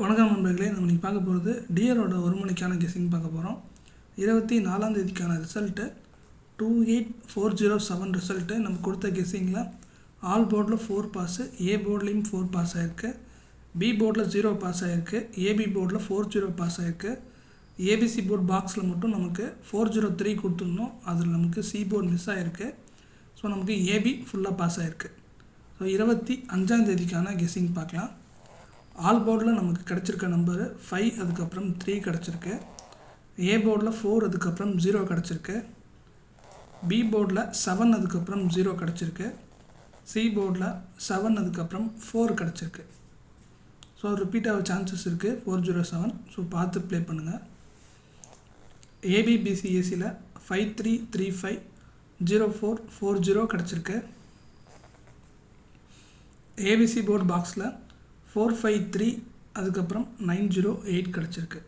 வணக்கம் நண்பர்களே, நம்ம இன்றைக்கி பார்க்க போகிறது டியரோட ஒரு மணிக்கான கெஸ்ஸிங் பார்க்க போகிறோம். 24ஆம் தேதிக்கான ரிசல்ட்டு 28407 ரிசல்ட்டு. நம்ம கொடுத்த கெஸ்ஸிங்கில் ஆல் போர்டில் 4 பாஸு, ஏ போர்ட்லேயும் 4 பாஸ் ஆகிருக்கு, பி போர்டில் 0 பாஸ் ஆகிருக்கு, ஏபி போர்டில் 40 பாஸ் ஆகிருக்கு. ஏபிசி போர்ட் பாக்ஸில் மட்டும் நமக்கு 403 கொடுத்துருந்தோம், அதில் நமக்கு சி போர்டு மிஸ் ஆகிருக்கு. ஸோ நமக்கு ஏபி ஃபுல்லாக பாஸ் ஆகிருக்கு. ஸோ 25ஆம் தேதிக்கான கெஸ்ஸிங் பார்க்கலாம். ஆல் போர்டில் நமக்கு கிடச்சிருக்க நம்பரு 5, அதுக்கப்புறம் 3 கிடச்சிருக்கு. ஏ போர்டில் 4, அதுக்கப்புறம் 0 கிடச்சிருக்கு. பி போர்டில் 7, அதுக்கப்புறம் 0 கிடச்சிருக்கு. சி போர்டில் 7, அதுக்கப்புறம் 4 கிடச்சிருக்கு. ஸோ ரிப்பீட் ஆக சான்சஸ் இருக்குது 407. ஸோ பார்த்து ப்ளே பண்ணுங்கள். ஏபிபிசிஏசியில் 53350440 கிடச்சிருக்கு. ஏபிசி போர்டு பாக்ஸில் 453, அதுக்கப்புறம் 908 கிடச்சிருக்கு.